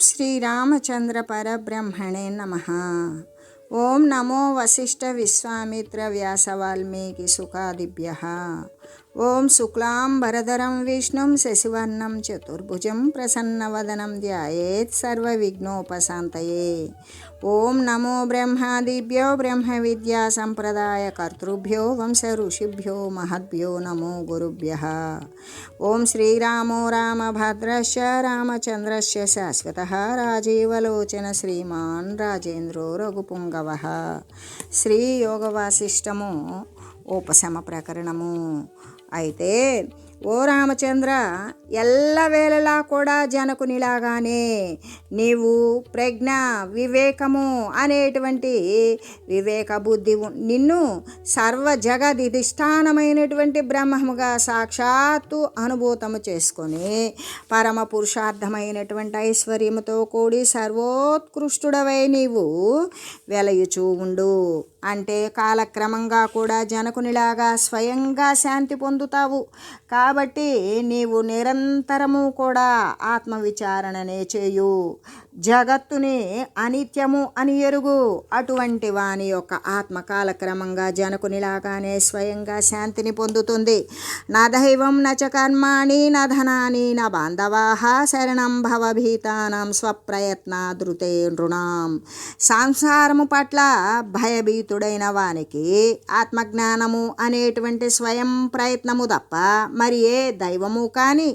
శ్రీరామచంద్ర పరబ్రహ్మణే నమః. ఓం నమో వశిష్ఠ విశ్వామిత్ర వ్యాస వాల్మీకి సుఖాదిభ్యః. ఓం శుక్లాంబరధరం విష్ణుం శశివర్ణం చతుర్భుజం ప్రసన్నవదనం ధ్యాయేత్ సర్వవిఘ్నోపశాంతయే. ఓం నమో బ్రహ్మాదిభ్యో బ్రహ్మ విద్యా సంప్రదాయ కర్తృభ్యో వంశ ఋషిభ్యో మహద్భ్యో నమో గురుభ్యః. ఓం శ్రీరామో రామభద్రశ్చ రామచంద్రశ్చ శాశ్వతః రాజీవలోచన శ్రీమాన్ రాజేంద్రో రఘుపుంగవః. శ్రీ యోగ వాసిష్టము ఉపశమ ప్రకరణము. అయితే ఓ రామచంద్ర, ఎల్లవేళలా కూడా జనకునిలాగానే నీవు ప్రజ్ఞ వివేకము అనేటువంటి వివేక బుద్ధి నిన్ను సర్వ జగదిధిష్టానమైనటువంటి బ్రహ్మముగా సాక్షాత్తు అనుభూతము చేసుకొని పరమ పురుషార్థమైనటువంటి ఐశ్వర్యముతో కూడి సర్వోత్కృష్టుడవై నీవు వెలయుచూ ఉండు. అంటే కాలక్రమంగా కూడా జనకునిలాగా స్వయంగా శాంతి పొందుతావు. కాబట్టి నీవు నిరంతరము కూడా ఆత్మవిచారణనే చేయు. జగత్తుని అనిత్యము అని ఎరుగు. అటువంటి వాని యొక్క ఆత్మ కాలక్రమంగా జనకునిలాగానే స్వయంగా శాంతిని పొందుతుంది. నా దైవం నచ కర్మాణి న ధనాని న బాంధవాః శరణం భవభీతానాం స్వప్రయత్నాదృతే నృణాం. సంసారము పట్ల భయభీతుడైన వానికి ఆత్మజ్ఞానము అనేటువంటి స్వయం ప్రయత్నము తప్ప మరి ఏ దైవము కానీ,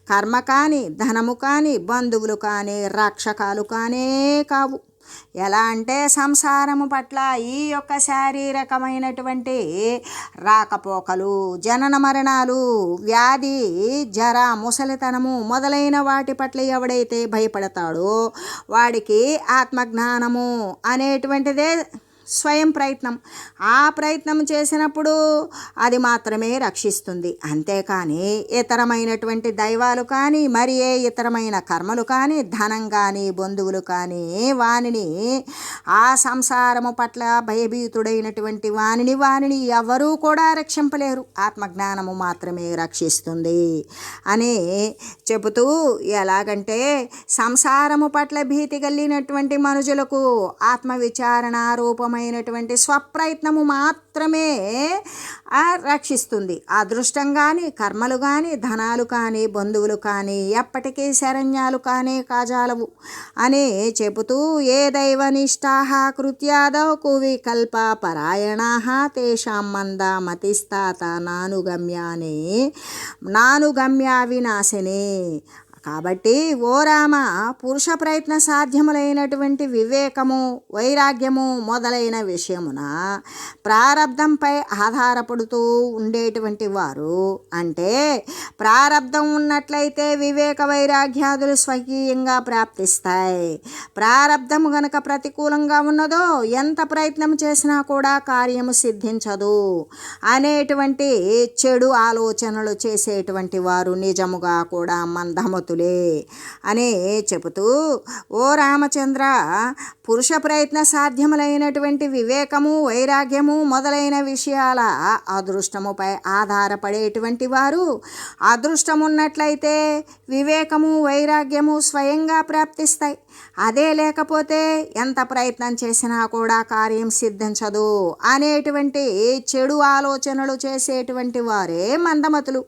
కర్మ కానీ, ధనము కానీ, బంధువులు కానీ, రక్షకాలు కానే కావు. ఎలా అంటే సంసారము పట్ల ఈ యొక్క శారీరకమైనటువంటి రాకపోకలు, జనన మరణాలు, వ్యాధి, జర, ముసలితనము మొదలైన వాటి పట్ల ఎవడైతే భయపడతాడో వాడికి ఆత్మజ్ఞానము అనేటువంటిదే స్వయం ప్రయత్నం. ఆ ప్రయత్నం చేసినప్పుడు అది మాత్రమే రక్షిస్తుంది. అంతేకాని ఇతరమైనటువంటి దైవాలు కానీ, మరి ఏ ఇతరమైన కర్మలు కానీ, ధనం కానీ, బంధువులు కానీ వానిని ఆ సంసారము పట్ల భయభీతుడైనటువంటి వానిని ఎవరూ కూడా రక్షింపలేరు. ఆత్మజ్ఞానము మాత్రమే రక్షిస్తుంది అని చెబుతూ, ఎలాగంటే సంసారము పట్ల భీతి కలిగినటువంటి మనుషులకు ఆత్మవిచారణ రూపమైన స్వప్రయత్నము మాత్రమే రక్షిస్తుంది. అదృష్టం కానీ, కర్మలు కానీ, ధనాలు కానీ, బంధువులు కానీ ఎప్పటికీ శరణ్యాలు కానే కాజాలవు అని చెబుతూ, ఏ దైవనిష్టాః కృత్యాదౌ కువికల్ప పరాయణాః తేషాం మందా మతిస్తాత నానుగమ్యా వినాశిని. కాబట్టి ఓ రామ, పురుష ప్రయత్న సాధ్యములైనటువంటి వివేకము, వైరాగ్యము మొదలైన విషయమున ప్రారబ్ధంపై ఆధారపడుతూ ఉండేటువంటి వారు, అంటే ప్రారబ్ధం ఉన్నట్లయితే వివేక వైరాగ్యాదులు స్వకీయంగా ప్రాప్తిస్తాయి. ప్రారబ్ధము గనక ప్రతికూలంగా ఉన్నదో ఎంత ప్రయత్నం చేసినా కూడా కార్యము సిద్ధించదు అనేటువంటి చెడు ఆలోచనలు చేసేటువంటి వారు నిజముగా కూడా మందమతులు అని చెబుతూ, ఓ రామచంద్ర, పురుష ప్రయత్న సాధ్యములైనటువంటి వివేకము, వైరాగ్యము మొదలైన విషయాల అదృష్టముపై ఆధారపడేటువంటి వారు, అదృష్టమున్నట్లయితే వివేకము, వైరాగ్యము స్వయంగా ప్రాప్తిస్తాయి. అదే లేకపోతే ఎంత ప్రయత్నం చేసినా కూడా కార్యం సిద్ధించదు అనేటువంటి చెడు ఆలోచనలు చేసేటువంటి వారే మందమతులు.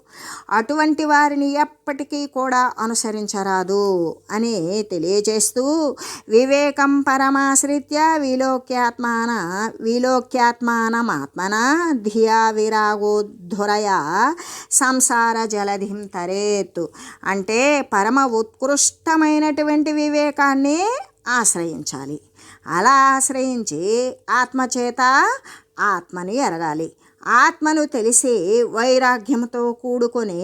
అటువంటి వారిని ఎప్పటికీ కూడా అనుసరించరాదు అని తెలియజేస్తూ, వివేకం పరమాశ్రిత్య విలోక్యాత్మానమాత్మన ధియా విరాగోద్ధురయ సంసార జలధిం తరేత్. అంటే పరమ ఉత్కృష్టమైనటువంటి వివేకాన్ని ఆశ్రయించాలి. అలా ఆశ్రయించి ఆత్మచేత ఆత్మని ఎరగాలి. ఆత్మను తెలిసి వైరాగ్యంతో కూడుకొని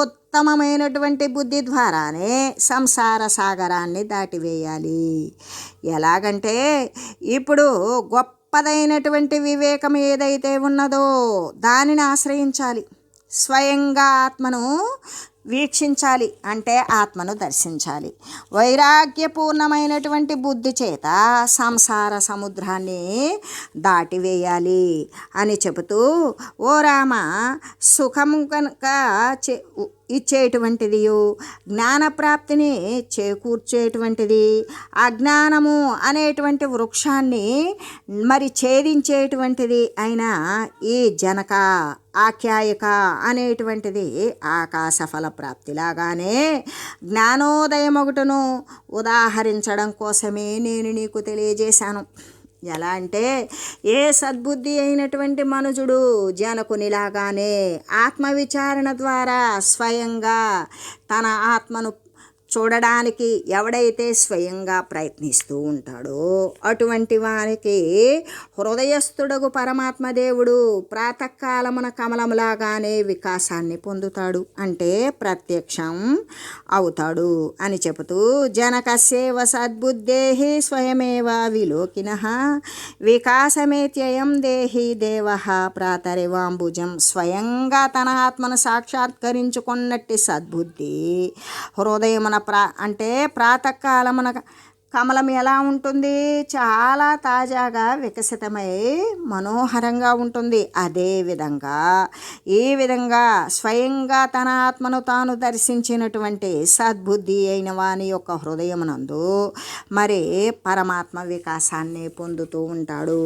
ఉత్తమమైనటువంటి బుద్ధి ద్వారానే సంసార సాగరాన్ని దాటివేయాలి. ఎలాగంటే ఇప్పుడు గొప్పదైనటువంటి వివేకం ఏదైతే ఉన్నదో దానిని ఆశ్రయించాలి. స్వయంగా ఆత్మను వీక్షించాలి, అంటే ఆత్మను దర్శించాలి. వైరాగ్యపూర్ణమైనటువంటి బుద్ధి చేత సంసార సముద్రాన్ని దాటివేయాలి అని చెబుతూ, ఓ రామ, సుఖము కనుక ఇచ్చేటువంటిది, జ్ఞానప్రాప్తిని చేకూర్చేటువంటిది, అజ్ఞానము అనేటువంటి వృక్షాన్ని మరి ఛేదించేటువంటిది అయిన ఈ జనక ఆఖ్యాయిక అనేటువంటిది ఆకాశ ఫల ప్రాప్తిలాగానే జ్ఞానోదయం ఒకటను ఉదాహరించడం కోసమే నేను నీకు తెలియజేశాను. ఎలా అంటే, ఏ సద్బుద్ధి అయినటువంటి మనుజుడు జనకునిలాగానే ఆత్మవిచారణ ద్వారా స్వయంగా తన ఆత్మను చూడడానికి ఎవడైతే స్వయంగా ప్రయత్నిస్తూ ఉంటాడో అటువంటి వానికి హృదయస్థుడగు పరమాత్మ దేవుడు ప్రాతకాలమున కమలములాగానే వికాసాన్ని పొందుతాడు, అంటే ప్రత్యక్షం అవుతాడు అని చెబుతూ, జనకస్యేవ సద్బుద్ధేహి స్వయమేవ విలోకినః వికాసమేత్యయం దేహి దేవః ప్రాతరివాంబుజం. స్వయంగా తన ఆత్మను సాక్షాత్కరించుకున్నట్టి సద్బుద్ధి హృదయమున అంటే ప్రాతకాలమున కమలం ఎలా ఉంటుంది? చాలా తాజాగా వికసితమై మనోహరంగా ఉంటుంది. అదేవిధంగా ఈ విధంగా స్వయంగా తన ఆత్మను తాను దర్శించినటువంటి సద్బుద్ధి అయిన వాని యొక్క హృదయమునందు మరి పరమాత్మ వికాసాన్ని పొందుతూ ఉంటాడు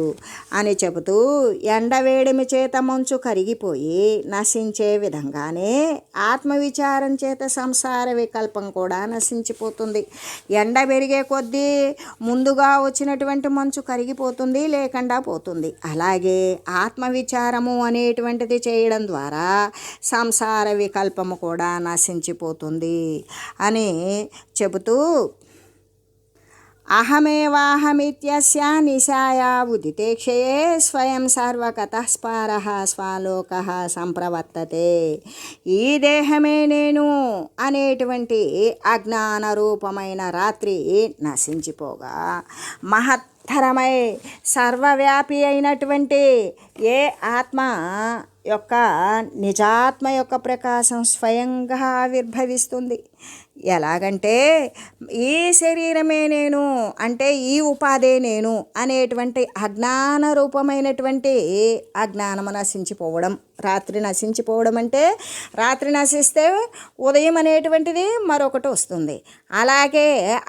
అని చెబుతూ, ఎండవేడిమి చేత మంచు కరిగిపోయి నశించే విధంగానే ఆత్మవిచారం చేత సంసార వికల్పం కూడా నశించిపోతుంది. ఎండ పెరిగే కొద్దీ ముందుగా వచ్చినటువంటి మంచు కరిగిపోతుంది, లేకుండా పోతుంది. అలాగే ఆత్మవిచారము అనేటువంటిది చేయడం ద్వారా సంసార వికల్పము కూడా నశించిపోతుంది అని చెబుతూ, అహమేవాహమిత్యస్య నిశాయా ఉదితేక్షయే స్వయం సర్వగతః స్పారః స్వాలోకః సంప్రవర్తతే. ఈ దేహమే నేను అనేటువంటి అజ్ఞాన రూపమైన రాత్రి నశించిపోగా మహత్తరమై సర్వవ్యాపి అయినటువంటి ఏ ఆత్మ యొక్క నిజాత్మ యొక్క ప్రకాశం స్వయంగా ఆవిర్భవిస్తుంది. ఎలాగంటే, ఈ శరీరమే నేను అంటే ఈ ఉపాధే నేను అనేటువంటి అజ్ఞాన రూపమైనటువంటి అజ్ఞానము నశించిపోవడం, రాత్రి నశించిపోవడం అంటే రాత్రి నశిస్తే ఉదయం అనేటువంటిది మరొకటి వస్తుంది. అలాగే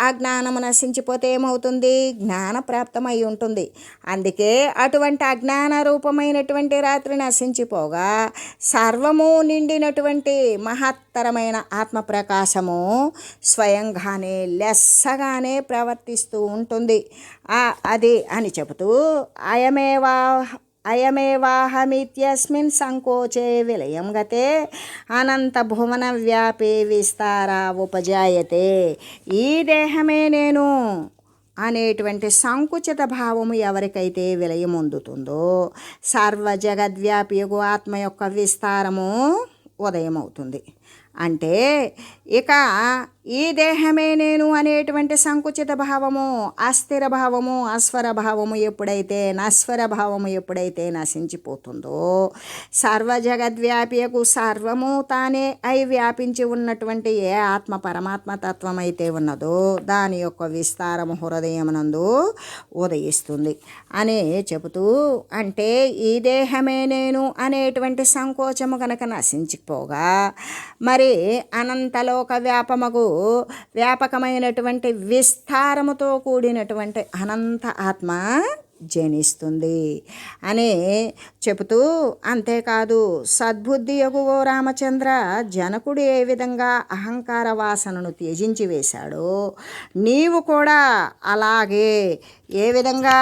అజ్ఞానము నశించిపోతే ఏమవుతుంది? జ్ఞానప్రాప్తమై ఉంటుంది. అందుకే అటువంటి అజ్ఞాన రూపమైనటువంటి రాత్రి నశించిపోగా సర్వము నిండినటువంటి మహత్తరమైన ఆత్మప్రకాశము స్వయంగానే లెస్సగానే ప్రవర్తిస్తూ ఉంటుంది. అది అని చెబుతూ, అయమేవాహమిత్యస్మిన్ సంకోచే విలయం గతే అనంత భువన వ్యాపే విస్తార ఉపజాయతే. ఈ దేహమే నేను అనేటువంటి సంకుచిత భావము ఎవరికైతే విలయం పొందుతుందో సర్వ జగద్వ్యాపియగు ఆత్మ యొక్క విస్తారము ఉదయమవుతుంది. అంటే ఇక ఈ దేహమే నేను అనేటువంటి సంకుచిత భావము, అస్థిర భావము, అస్వర భావము ఎప్పుడైతే నస్వర భావము ఎప్పుడైతే నశించిపోతుందో సర్వ జగద్వ్యాపియకు సర్వము తానే అయి వ్యాపించి ఉన్నటువంటి ఏ ఆత్మ పరమాత్మ తత్వం అయితే ఉన్నదో దాని యొక్క విస్తారము హృదయమునందు ఉదయిస్తుంది అని చెబుతూ, అంటే ఈ దేహమే నేను అనేటువంటి సంకోచము కనుక నశించిపోగా మరి అనంతలోక వ్యాపకమైనటువంటి విస్తారముతో కూడినటువంటి అనంత ఆత్మ జనిస్తుంది అని చెబుతూ, అంతేకాదు సద్బుద్ధి యగువో రామచంద్ర, జనకుడు ఏ విధంగా అహంకార వాసనను త్యజించి వేశాడో నీవు కూడా అలాగే ఏ విధంగా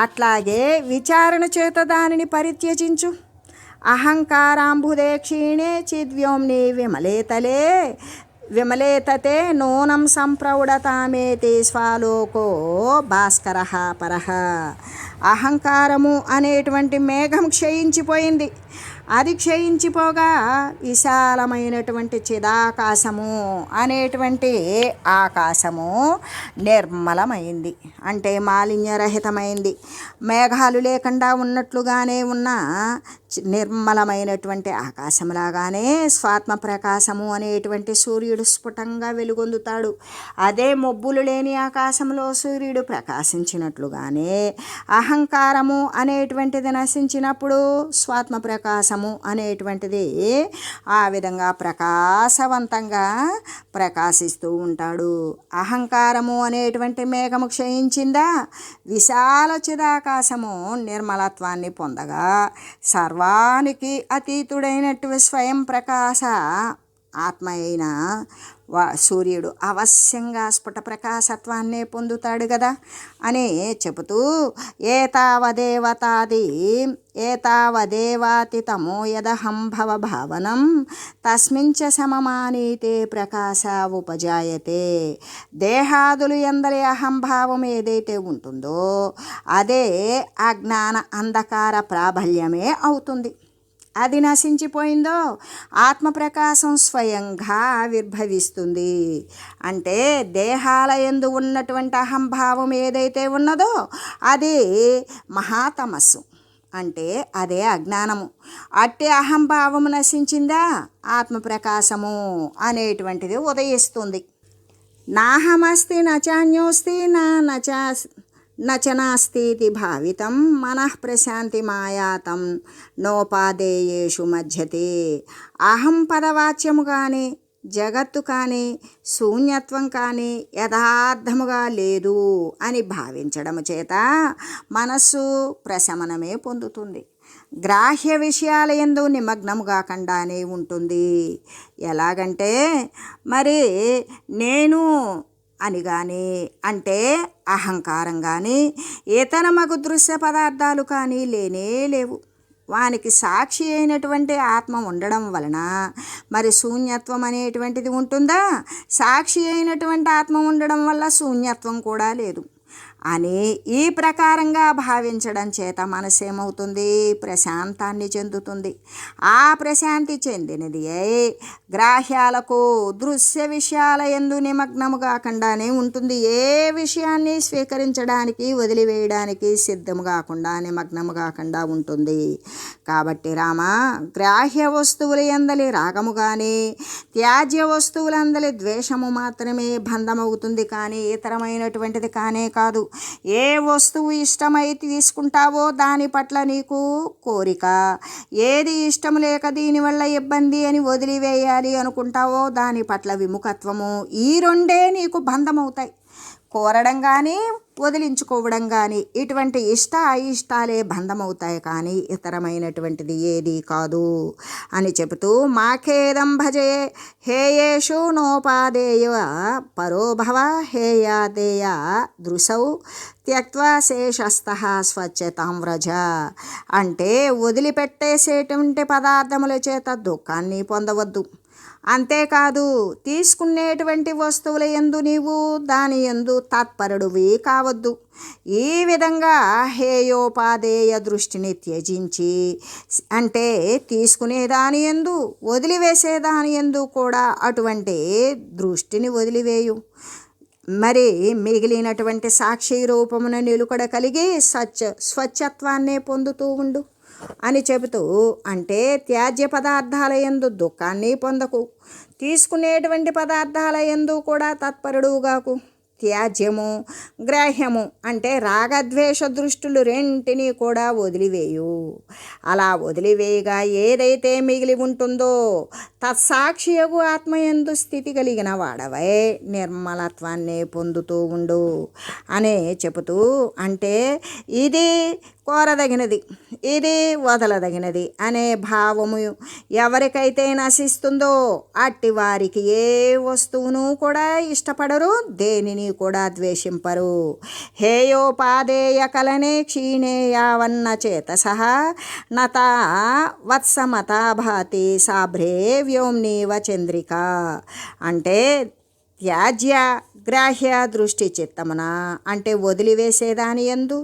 అట్లాగే విచారణ చేత దానిని పరిత్యజించు. అహంకారాంబుదే క్షీణే చిద్వ్యోమ్ని విమలేతతే నూనం సంప్రౌఢతామేతి స్వాలోకో భాస్కరః పరః. అహంకారము అనేటువంటి మేఘం క్షయించిపోయింది. అది క్షయించిపోగా విశాలమైనటువంటి చిదాకాశము అనేటువంటి ఆకాశము నిర్మలమైంది, అంటే మాలిన్యరహితమైంది. మేఘాలు లేకుండా ఉన్నట్లుగానే ఉన్న నిర్మలమైనటువంటి ఆకాశంలాగానే స్వాత్మ ప్రకాశము అనేటువంటి సూర్యుడు స్ఫుటంగా వెలుగొందుతాడు. అదే మబ్బులు లేని ఆకాశంలో సూర్యుడు ప్రకాశించినట్లుగానే అహంకారము అనేటువంటిది నశించినప్పుడు స్వాత్మ ప్రకాశం ప్రకాశము అనేటువంటిది ఆ విధంగా ప్రకాశవంతంగా ప్రకాశిస్తూ ఉంటాడు. అహంకారము అనేటువంటి మేఘము క్షయించిందా, విశాల చిదాకాశము నిర్మలత్వాన్ని పొందగా సర్వానికి అతీతుడైనటువంటి స్వయం ప్రకాశ ఆత్మ అయిన సూర్యుడు అవశ్యంగా స్ఫుట ప్రకాశత్వాన్నే పొందుతాడు కదా అని చెబుతూ ఏతావదేవాతితమో యదహం భవభావనం తస్మించ సమమానీతే ప్రకాశ ఉపజాయతే. దేహాదులు ఎందరి అహంభావం ఏదైతే ఉంటుందో అదే అజ్ఞాన అంధకార ప్రాబల్యమే అవుతుంది. అది నశించిపోయిందో ఆత్మప్రకాశం స్వయంగా ఆవిర్భవిస్తుంది. అంటే దేహాల యందు ఉన్నటువంటి అహంభావం ఏదైతే ఉన్నదో అది మహాతమస్సు, అంటే అదే అజ్ఞానము. అట్టి అహంభావము నశించిందా ఆత్మప్రకాశము అనేటువంటిది ఉదయిస్తుంది. నాహమస్తి నచాన్యోస్తి నచనాస్తి భావితం మనః ప్రశాంతి మాయాతం నోపాదేయేషు మధ్యతే. అహం పదవాచ్యము కానీ జగత్తు కానీ శూన్యత్వం కానీ యథార్థముగా లేదు అని భావించడము చేత మనస్సు ప్రశమనమే పొందుతుంది. గ్రాహ్య విషయాల యందు నిమగ్నము కాకుండానే ఉంటుంది. ఎలాగంటే మరి నేను అని కానీ అంటే అహంకారం కానీ ఇతరమగు దృశ్య పదార్థాలు కానీ లేనే లేవు. వానికి సాక్షి అయినటువంటి ఆత్మ ఉండడం వలన మరి శూన్యత్వం అనేటువంటిది ఉంటుందా? సాక్షి అయినటువంటి ఆత్మ ఉండడం వల్ల శూన్యత్వం కూడా లేదు అని ఈ ప్రకారంగా భావించడం చేత మనసు ఏమవుతుంది? ప్రశాంతాన్ని చెందుతుంది. ఆ ప్రశాంతి చెందినది గ్రాహ్యాలకు దృశ్య విషయాల యందు నిమగ్నము కాకుండానే ఉంటుంది. ఏ విషయాన్ని స్వీకరించడానికి వదిలివేయడానికి సిద్ధము కాకుండా నిమగ్నము కాకుండా ఉంటుంది. కాబట్టి రామ, గ్రాహ్య వస్తువుల యందలి రాగము కానీ త్యాజ్య వస్తువులందలి ద్వేషము మాత్రమే బంధమవుతుంది, కానీ ఇతరమైనటువంటిది కానే కాదు. ఏ వస్తువు ఇష్టమై తీసుకుంటావో దాని పట్ల నీకు కోరిక, ఏది ఇష్టం లేక దీనివల్ల ఇబ్బంది అని వదిలివేయాలి అనుకుంటావో దాని పట్ల విముఖత్వము, ఈ రెండే నీకు బంధమవుతాయి. కోరడం కానీ వదిలించుకోవడం కానీ ఇటువంటి ఇష్ట అయిష్టాలే బంధమవుతాయి, కానీ ఇతరమైనటువంటిది ఏది కాదు అని చెబుతూ మాఖేదం భజే హేయేషు నోపాదేయ పరోభవ హేయాదేయ దృశౌ త్యక్వా శేషస్థః స్వచ్ఛతాం వ్రజ. అంటే వదిలిపెట్టేసేటువంటి పదార్థముల చేత దుఃఖాన్ని పొందవద్దు. అంతేకాదు తీసుకునేటువంటి వస్తువుల యందు నీవు దాని యందు తత్పరుడివి కావద్దు. ఈ విధంగా హేయోపాదేయ దృష్టిని త్యజించి, అంటే తీసుకునేదాని యందు వదిలివేసేదాని యందు కూడా అటువంటి దృష్టిని వదిలివేయు. మరి మిగిలినటువంటి సాక్షి రూపమున నిలుకడ కలిగి స్వచ్ఛత్వాన్నే పొందుతూ ఉండు అని చెబుతూ, అంటే త్యాజ్య పదార్థాల యందు దుఃఖాన్ని పొందకు, తీసుకునేటువంటి పదార్థాల యందు కూడా తత్పరుడుగాకు. త్యాజ్యము గ్రాహ్యము అంటే రాగద్వేష దృష్టులు రెంటినీ కూడా వదిలివేయు. అలా వదిలివేయగా ఏదైతే మిగిలి ఉంటుందో తత్సాక్షియగు ఆత్మయందు స్థితి కలిగిన వాడవై నిర్మలత్వాన్ని పొందుతూ ఉండు అనే చెబుతూ, అంటే ఇది కోరదగినది, ఇది వదలదగినది అనే భావము ఎవరికైతే నశిస్తుందో అట్టి వారికి ఏ వస్తువును కూడా ఇష్టపడరు, దేనిని కూడా ద్వేషింపరు. హేయోపాదేయ కలనే క్షీణే యావన్న చేతసః నతా వత్సమతా భాతి సాభ్రే వ్యోమ్నీవ చంద్రిక. అంటే త్యాజ్య గ్రాహ్య దృష్టి చిత్తమున అంటే వదిలివేసేదాని యందు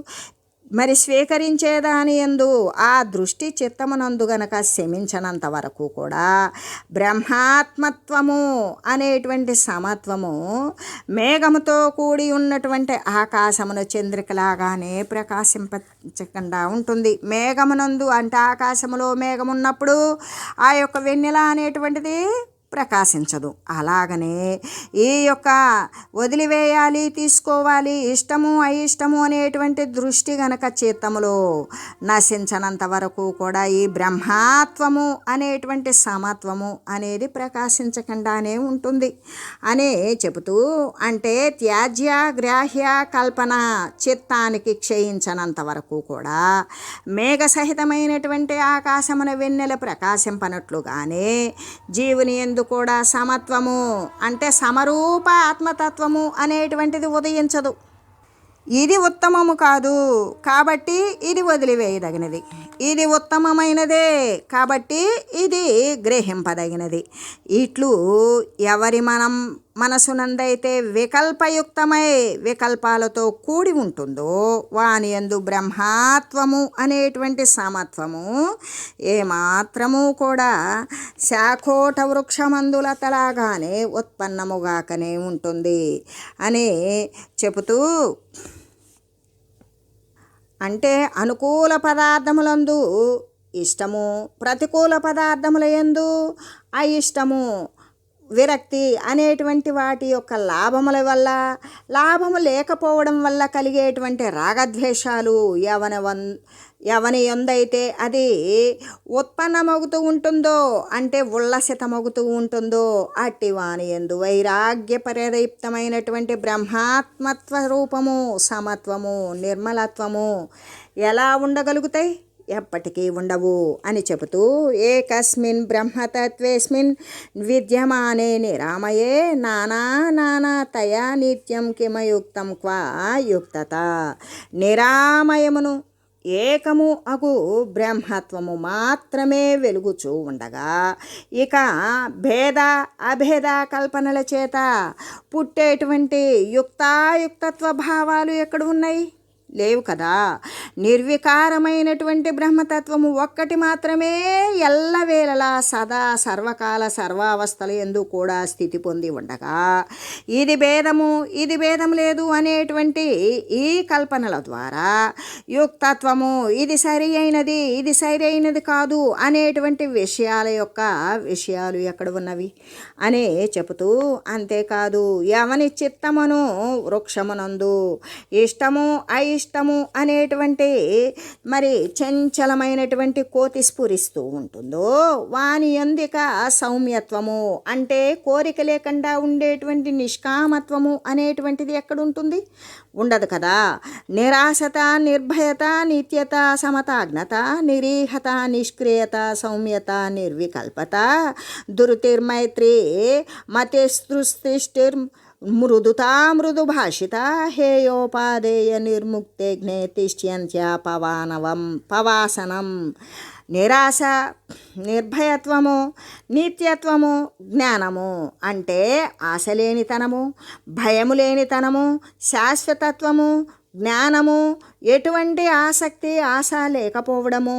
మరి స్వీకరించేదాని యందు ఆ దృష్టి చిత్తమునందు గనక శమించనంత వరకు కూడా బ్రహ్మాత్మత్వము అనేటువంటి సమత్వము మేఘముతో కూడి ఉన్నటువంటి ఆకాశమును చంద్రికలాగానే ప్రకాశింపకుండా ఉంటుంది. మేఘమునందు అంటే ఆకాశములో మేఘం ఉన్నప్పుడు ఆ యొక్క వెన్నెల అనేటువంటిది ప్రకాశించదు. అలాగనే ఈ యొక్క వదిలివేయాలి, తీసుకోవాలి, ఇష్టము అయిష్టము అనేటువంటి దృష్టి గనక చిత్తములో నశించనంత వరకు కూడా ఈ బ్రహ్మాత్వము అనేటువంటి సమత్వము అనేది ప్రకాశించకుండానే ఉంటుంది అని చెబుతూ, అంటే త్యాజ్య గ్రాహ్య కల్పన చిత్తానికి క్షయించనంత వరకు కూడా మేఘసహితమైనటువంటి ఆకాశమున వెన్నెల ప్రకాశింపనట్లుగానే జీవుని యందు కూడా సమత్వము అంటే సమరూప ఆత్మతత్వము అనేటువంటిది ఉదయించదు. ఇది ఉత్తమము కాదు కాబట్టి ఇది వదిలివేయదగినది, ఇది ఉత్తమమైనదే కాబట్టి ఇది గ్రహింపదగినది. ఇట్లు ఎవరి మనసునందైతే వికల్పయుక్తమై వికల్పాలతో కూడి ఉంటుందో వాని యందు బ్రహ్మాత్వము అనేటువంటి సమత్వము ఏమాత్రము కూడా శాఖోట వృక్షమందులతలాగానే ఉత్పన్నముగాకనే ఉంటుంది అని చెబుతూ, అంటే అనుకూల పదార్థములందు ఇష్టము, ప్రతికూల పదార్థముల యందు అయిష్టము, విరక్తి అనేటువంటి వాటి యొక్క లాభము లేకపోవడం వల్ల కలిగేటువంటి రాగద్వేషాలు ఎవని ఎందైతే అది ఉత్పన్నమవుతూ ఉంటుందో అంటే ఉల్లసితమవుతూ ఉంటుందో అట్టి వాని యందు వైరాగ్య పరియుక్తమైనటువంటి బ్రహ్మాత్మత్వ రూపము, సమత్వము, నిర్మలత్వము ఎలా ఉండగలుగుతాయి? ఎప్పటికీ ఉండవు అని చెబుతూ, ఏకస్మిన్ బ్రహ్మతత్వేస్మిన్ విద్యమానే నిరామయే నానాతయా నిత్యం కిమయుక్తం క్వా యుక్తత. నిరామయమును ఏకము అగు బ్రహ్మత్వము మాత్రమే వెలుగుచూ ఉండగా ఇక భేద అభేద కల్పనల చేత పుట్టేటువంటి యుక్తాయుక్తత్వ భావాలు ఎక్కడ ఉన్నాయి? లేవు కదా. నిర్వికారమైనటువంటి బ్రహ్మతత్వము ఒక్కటి మాత్రమే ఎల్లవేళలా సదా సర్వకాల సర్వావస్థల యందు కూడా స్థితి పొంది ఉండగా ఇది భేదము ఇది భేదం లేదు అనేటువంటి ఈ కల్పనల ద్వారా యుక్తత్వము ఇది సరి అయినది ఇది సరి అయినది కాదు అనేటువంటి విషయాలు ఎక్కడ ఉన్నవి అని చెబుతూ, అంతేకాదు ఎవని చిత్తమును వృక్షమునందు ఇష్టము అయిష్టము అనేటువంటి మరి చంచలమైనటువంటి కోతి స్ఫురిస్తూ ఉంటుందో వాని యందిక సౌమ్యత్వము అంటే కోరిక లేకుండా ఉండేటువంటి నిష్కామత్వము అనేటువంటిది ఎక్కడుంటుంది? ఉండదు కదా. నిరాశత, నిర్భయత, నిత్యత, సమతాజ్ఞత, నిరీహత, నిష్క్రియత, సౌమ్యత, నిర్వికల్పత, దురుతిర్మైత్రి, మతిస్తృష్టిర్ మృదుతా మృదు భాషిత, హేయోపాదేయ నిర్ముక్తేజ్ఞే తిష్ఠ్యంత్య పవాసనం. నిరాశ, నిర్భయత్వము, నిత్యత్వము, జ్ఞానము అంటే ఆశ లేనితనము, భయము లేనితనము, శాశ్వతత్వము, జ్ఞానము, ఎటువంటి ఆశ లేకపోవడము,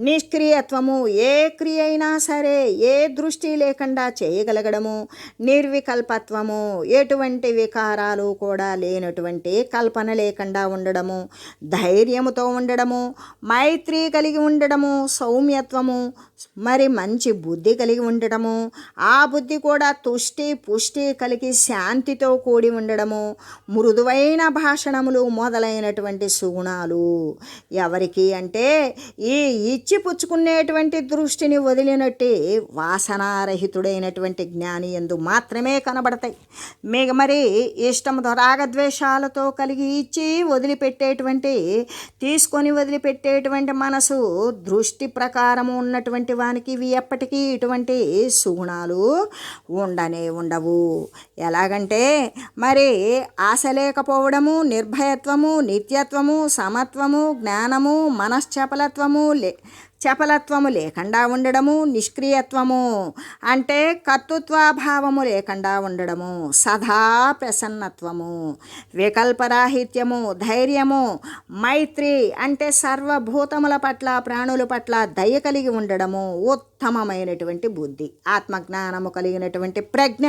నిష్క్రియత్వము ఏ క్రియ అయినా సరే ఏ దృష్టి లేకుండా చేయగలగడము, నిర్వికల్పత్వము ఎటువంటి వికారాలు కూడా లేనటువంటి కల్పన లేకుండా ఉండడము, ధైర్యముతో ఉండడము, మైత్రి కలిగి ఉండడము, సౌమ్యత్వము, మరి మంచి బుద్ధి కలిగి ఉండడము, ఆ బుద్ధి కూడా తుష్టి పుష్టి కలిగి శాంతితో కూడి ఉండడము, మృదువైన భాషణములు మొదలైనటువంటి సుగుణాలు ఎవరికి అంటే ఈ ఇచ్చి పుచ్చుకునేటువంటి దృష్టిని వదిలినట్టు వాసనారహితుడైనటువంటి జ్ఞాని యందు మాత్రమే కనబడతాయి. మరి ఇష్టంతో రాగద్వేషాలతో కలిగి ఇచ్చి వదిలిపెట్టేటువంటి తీసుకొని వదిలిపెట్టేటువంటి మనసు దృష్టి ప్రకారము ఉన్నటువంటి వానికి ఇవి ఎప్పటికీ ఇటువంటి సుగుణాలు ఉండవు. ఎలాగంటే మరి ఆశ లేకపోవడము, నిర్భయత్వము, నిత్యత్వము, సమత్వము, జ్ఞానము, చపలత్వము లేకుండా ఉండడము, నిష్క్రియత్వము అంటే కర్తృత్వభావము లేకుండా ఉండడము, సదా ప్రసన్నత్వము, వికల్పరాహిత్యము, ధైర్యము, మైత్రి అంటే సర్వభూతముల పట్ల ప్రాణుల పట్ల దయ కలిగి ఉండడము, ఉత్తమమైనటువంటి బుద్ధి, ఆత్మజ్ఞానము కలిగినటువంటి ప్రజ్ఞ,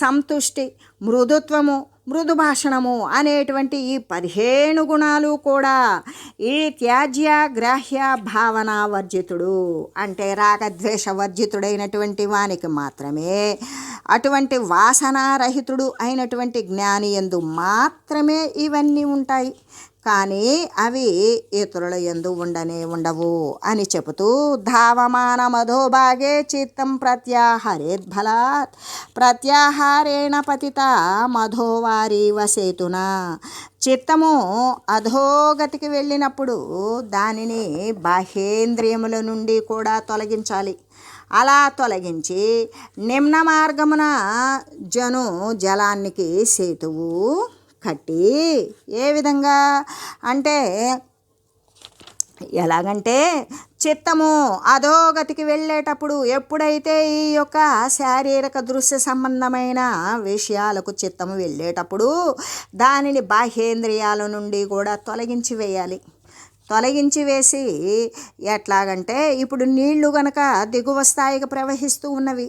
సంతుష్టి, మృదుత్వము, మృదు భాషణము అనేటువంటి ఈ 15 గుణాలు కూడా ఈ త్యాజ్య గ్రాహ్య భావన వర్జితుడు అంటే రాగద్వేష వర్జితుడైనటువంటి వానికి మాత్రమే, అటువంటి వాసనారహితుడు అయినటువంటి జ్ఞాని యందు మాత్రమే ఇవన్నీ ఉంటాయి, కానీ అవి ఇతరుల యందు ఉండవు అని చెబుతూ ధావమాన మధోభాగే చిత్తం ప్రత్యాహరేద్బలాత్ ప్రత్యాహారేణ పతిత మధోవారి వసేతున. చిత్తము అధోగతికి వెళ్ళినప్పుడు దానిని బాహ్యేంద్రియముల నుండి కూడా తొలగించాలి. అలా తొలగించి నిమ్న మార్గమున జలానికి సేతువు కట్టి, ఏ విధంగా అంటే ఎలాగంటే చిత్తము అధోగతికి వెళ్ళేటప్పుడు ఎప్పుడైతే ఈ యొక్క శారీరక దృశ్య సంబంధమైన విషయాలకు చిత్తము వెళ్ళేటప్పుడు దానిని బాహ్యేంద్రియాల నుండి కూడా తొలగించి వేయాలి. తొలగించి వేసి ఎట్లాగంటే ఇప్పుడు నీళ్లు గనక దిగువ స్థాయికి ప్రవహిస్తూ ఉన్నవి,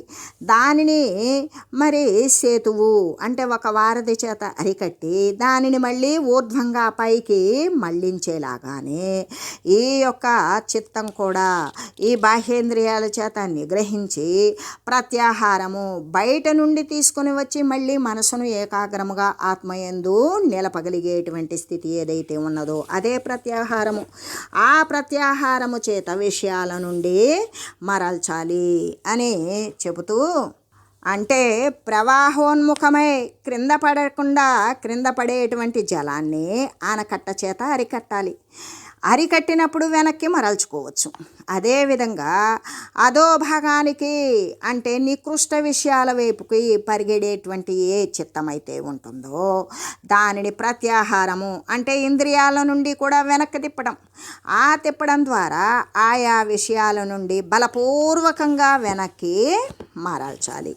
దానిని మరి సేతువు అంటే ఒక వారధి చేత అరికట్టి దానిని మళ్ళీ ఊర్ధ్వంగా పైకి మళ్ళించేలాగానే ఈ యొక్క చిత్తం కూడా ఈ బాహ్యేంద్రియాల చేత నిగ్రహించి ప్రత్యాహారము బయట నుండి తీసుకుని వచ్చి మళ్ళీ మనసును ఏకాగ్రముగా ఆత్మయందు నిలపగలిగేటువంటి స్థితి ఏదైతే ఉన్నదో అదే ప్రత్యాహారము. ఆ ప్రత్యాహారము చేత విషయాల నుండి మరల్చాలి అని చెబుతూ, అంటే ప్రవాహోన్ముఖమై క్రింద పడేటువంటి జలాన్ని ఆనకట్ట చేత అరికట్టాలి. అరికట్టినప్పుడు వెనక్కి మరల్చుకోవచ్చు. అదేవిధంగా అధోభాగానికి అంటే నికృష్ట విషయాల వైపుకి పరిగెడేటువంటి ఏ చిత్తమైతే ఉంటుందో దానిని ప్రత్యాహారము అంటే ఇంద్రియాల నుండి కూడా వెనక్కి తిప్పడం. ఆ తిప్పడం ద్వారా ఆయా విషయాల నుండి బలపూర్వకంగా వెనక్కి మరల్చాలి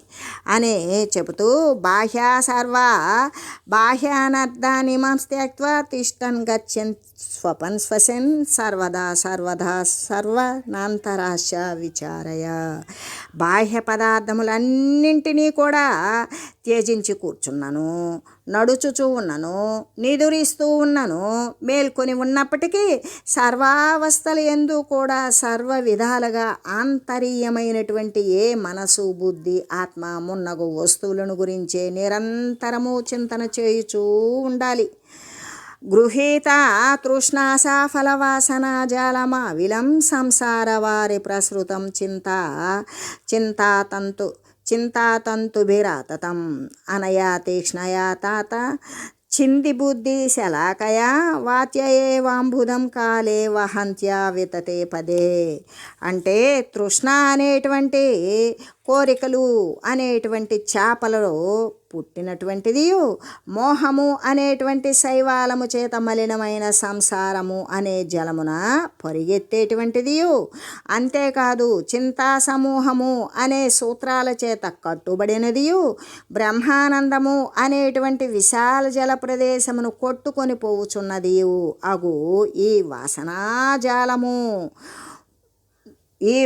అని చెబుతూ బాహ్యానర్థాని త్యక్త్వా తిష్టన్ గచ్చన్ స్వపన్ శ్వసన్ సర్వదా సర్వనాంతరాశ విచారయ. బాహ్య పదార్థములన్నింటినీ కూడా త్యజించి కూర్చున్నాను, నడుచుచూ ఉన్నాను, నిదురిస్తూ ఉన్నాను, మేల్కొని ఉన్నప్పటికీ సర్వావస్థల యందు కూడా సర్వ విధాలుగా ఆంతర్యమైనటువంటి ఏ మనసు బుద్ధి ఆత్మ మున్నగు వస్తువులను గురించే నిరంతరము చింతన చేయుచూ ఉండాలి. గృహీత తృష్ణాసా ఫలవాసనా జాలమావిలం సంసార వారి ప్రసృతం చింతాతంతుభిరాతతం అనయా తీక్ష్ణయా తాత చింది బుద్ధి శలాకయా వాత్యయేవాంబుధం కాలే వహంత్యా వితతే పదే. అంటే తృష్ణ అనేటువంటి కోరికలు అనేటువంటి చేపలలో పుట్టినటువంటిది, మోహము అనేటువంటి శైవాలము చేత మలినమైన సంసారము అనే జలమున పరిగెత్తేటువంటిది, అంతేకాదు చింతా సమూహము అనే సూత్రాల చేత కట్టుబడినది, బ్రహ్మానందము అనేటువంటి విశాల జల ప్రదేశమును కొట్టుకొని పోవుచున్నది అగు ఈ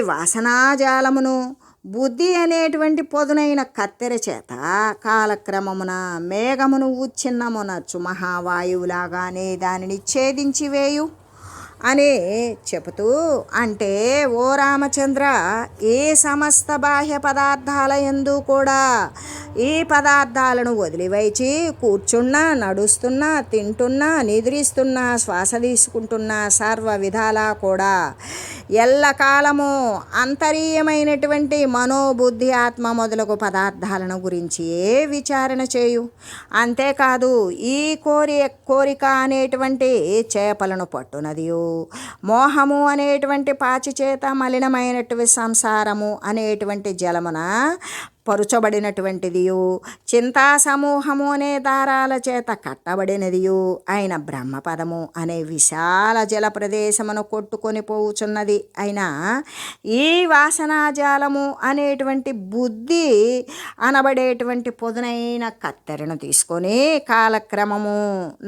వాసనాజాలమును బుద్ధి అనేటువంటి పొదునైన కత్తెర చేత కాలక్రమమున మేఘమును ఉచ్ఛిన్నమునచ్చు మహావాయువులాగానే దానిని ఛేదించి వేయు అని చెబుతూ, అంటే ఓ రామచంద్ర, ఈ సమస్త బాహ్య పదార్థాల యందు కూడా ఈ పదార్థాలను వదిలివేచి కూర్చున్నా, నడుస్తున్నా, తింటున్నా, నిద్రిస్తున్నా, శ్వాస తీసుకుంటున్నా సర్వ విధాలా కూడా ఎల్లకాలము అంతరీయమైనటువంటి మనోబుద్ధి ఆత్మ మొదలగు పదార్థాలను గురించి విచారణ చేయు. అంతేకాదు ఈ కోరిక అనేటువంటి చేపలను పట్టునదియు, మోహము అనేటువంటి పాచి చేత మలినమైనటువంటి సంసారము అనేటువంటి జలమున పరుచబడినటువంటిదియు, చింతా సమూహము అనే దారాల చేత కట్టబడినదియు అయిన బ్రహ్మపదము అనే విశాల జల ప్రదేశమును కొట్టుకొని పోవుచున్నది అయినా ఈ వాసనాజాలము అనేటువంటి బుద్ధి అనబడేటువంటి పొదునైన కత్తెరను తీసుకొని కాలక్రమము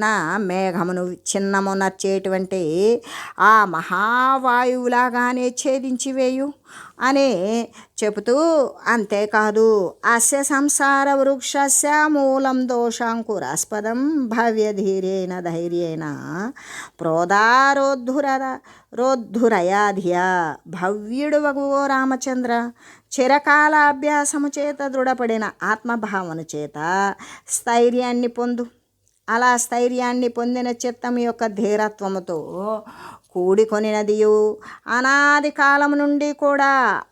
నా మేఘమును చిన్నము నచ్చేటువంటి ఆ మహావాయువులాగానే ఛేదించి వేయు. అని చెబుతూ, అంతేకాదు అస్య సంసార వృక్షస్య మూలం దోషాంకురాస్పదం భవ్యధీరేణ ధైర్యేణ రోద్ధురయాధియ. భవ్యుడు వగువో రామచంద్ర, చిరకాల అభ్యాసము చేత దృఢపడిన ఆత్మభావన చేత స్థైర్యాన్ని పొందు. అలా స్థైర్యాన్ని పొందిన చిత్తం యొక్క ధీరత్వముతో కూడికొనినదియు అనాది కాలము నుండి కూడా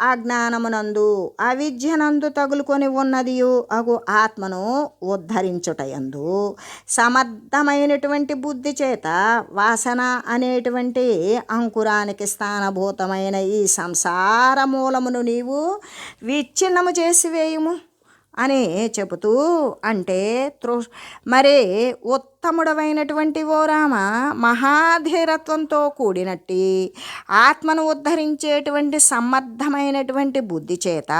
అజ్ఞానమునందు అవిద్యనందు తగులుకొని ఉన్నదియు అగు ఆత్మను ఉద్ధరించుటయందు సమర్థమైనటువంటి బుద్ధి చేత వాసన అనేటువంటి అంకురానికి స్థానభూతమైన ఈ సంసార మూలమును నీవు విచ్ఛిన్నము చేసివేయుము అని చెబుతూ, అంటే మరి ఉత్తముడమైనటువంటి ఓ రామ, మహాధీరత్వంతో కూడినట్టి ఆత్మను ఉద్ధరించేటువంటి సమర్థమైనటువంటి బుద్ధి చేత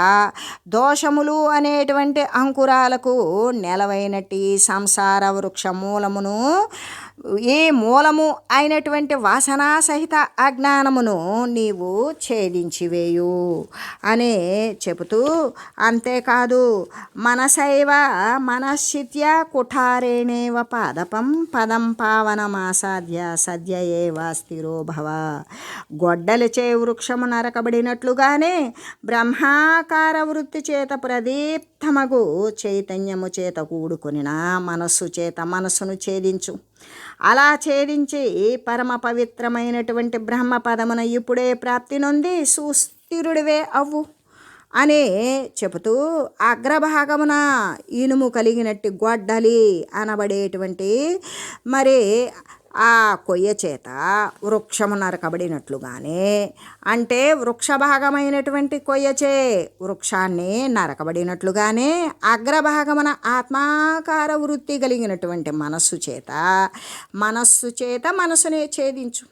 దోషములు అనేటువంటి అంకురాలకు నెలవైనట్టి సంసార వృక్ష మూలమును, ఈ మూలము అయినటువంటి వాసనా సహిత అజ్ఞానమును నీవు ఛేదించివేయు అని చెబుతూ, అంతేకాదు మనసైవ మనశ్చిత్య కుఠారేణేవ పాదపం పదం పావనమాసాధ్య సద్య ఏవ స్థిరో భవ. గొడ్డలిచే వృక్షము నరకబడినట్లుగానే బ్రహ్మాకార వృత్తి చేత ప్రదీప్తమగు చైతన్యము చేత కూడుకొనిన మనస్సు చేత మనస్సును ఛేదించు. అలా ఛేదించి పరమ పవిత్రమైనటువంటి బ్రహ్మపదమున ఇప్పుడే ప్రాప్తి నొంది సుస్థిరుడివే అవ్వు అని చెబుతూ, అగ్రభాగమున ఇనుము కలిగినట్టు గొడ్డలి అనబడేటువంటి మరి ఆ కొయ్య చేత వృక్షము నరకబడినట్లుగానే, అంటే వృక్షభాగమైనటువంటి కొయ్యచే వృక్షాన్ని నరకబడినట్లుగానే అగ్రభాగమున ఆత్మాకార వృత్తి కలిగినటువంటి మనస్సు చేత మనసునే ఛేదించు.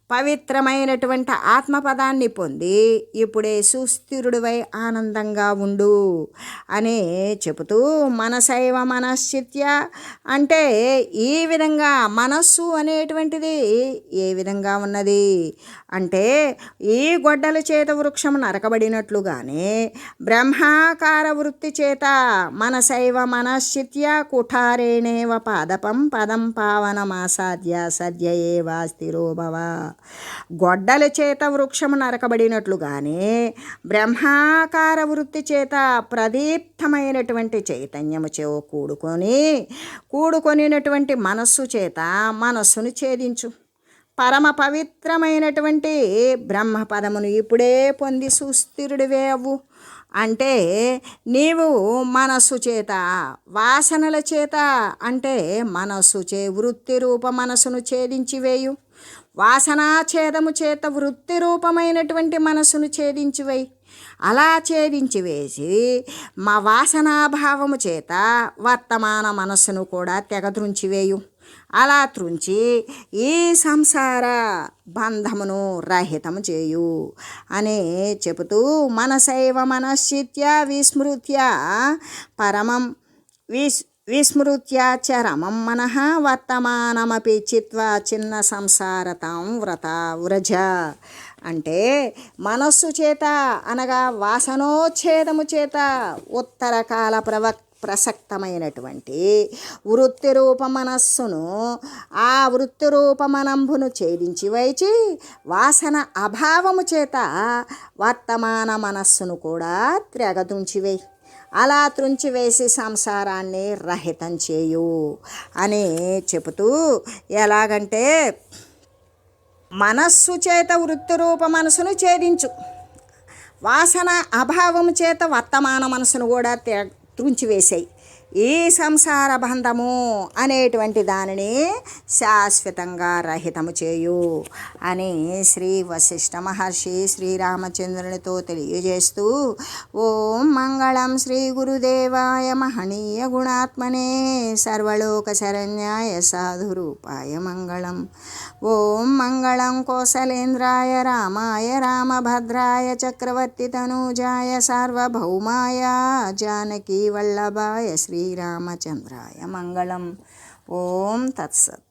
పవిత్రమైనటువంటి ఆత్మపదాన్ని పొంది ఇప్పుడే సుస్థిరుడివై ఆనందంగా ఉండు అని చెబుతూ, మనసైవ మనశ్చిత్య అంటే ఈ విధంగా మనస్సు అనేటువంటిది ఏ విధంగా ఉన్నది అంటే, ఈ గొడ్డల చేత వృక్షము నరకబడినట్లుగానే బ్రహ్మాకార వృత్తి చేత మనసైవ మనశ్చిత్య కుఠారేణేవ పాదపం పదం పావనమాసాద్య సద్య ఏవ స్థిరో భవ. గొడ్డల చేత వృక్షము నరకబడినట్లుగానే బ్రహ్మాకార వృత్తి చేత ప్రదీప్తమైనటువంటి చైతన్యము చే కూడుకొనినటువంటి మనస్సు చేత మనస్సును ఛేదించు. పరమ పవిత్రమైనటువంటి బ్రహ్మపదమును ఇప్పుడే పొంది సుస్థిరుడివే అవ్వు. అంటే నీవు మనస్సు చేత వాసనల చేత, అంటే మనస్సు చే వృత్తి రూప మనసును ఛేదించివేయు. వాసనాఛేదము చేత వృత్తి రూపమైనటువంటి మనస్సును ఛేదించివేయి. అలా ఛేదించివేసి మా వాసనాభావము చేత వర్తమాన మనస్సును కూడా తెగద్రుంచివేయు. అలా త్రుంచి ఈ సంసార బంధమును రహితము చేయు అని చెబుతూ, మనసైవ మనశ్చిత్య విస్మృత్య పరమం విస్మృత్య చరమం మనః వర్తమానమపి చిత్వా చిన్న సంసారతాం వ్రజ. అంటే మనస్సు చేత అనగా వాసనోచ్ఛేదము చేత ఉత్తరకాల ప్రసక్తమైనటువంటి వృత్తి రూప మనస్సును, ఆ వృత్తి రూప మనంబును ఛేదించి వైచి వాసన అభావము చేత వర్తమాన మనస్సును కూడా త్రెగదుంచివేయి. అలా త్రుంచివేసి సంసారాన్ని రహితం చేయు అని చెబుతూ, ఎలాగంటే మనస్సు చేత వృత్తిరూప మనసును ఛేదించు, వాసన అభావము చేత వర్తమాన మనసును కూడా త్రుంచివేసాయి. ఈ సంసార బంధము అనేటువంటి దానిని శాశ్వతంగా రహితము చేయు అని శ్రీ వశిష్ఠ మహర్షి శ్రీరామచంద్రునితో తెలియజేస్తూ, ఓం మంగళం శ్రీ గురుదేవాయ మహనీయ గుణాత్మనే సర్వలోక శరణ్యాయ సాధురూపాయ మంగళం. ఓం మంగళం కోసలేంద్రాయ రామాయ రామభద్రాయ చక్రవర్తి తనూజాయ సార్వభౌమాయ జానకీ వల్లభాయ శ్రీరామచంద్రాయ మంగళం. ఓం తత్సత్.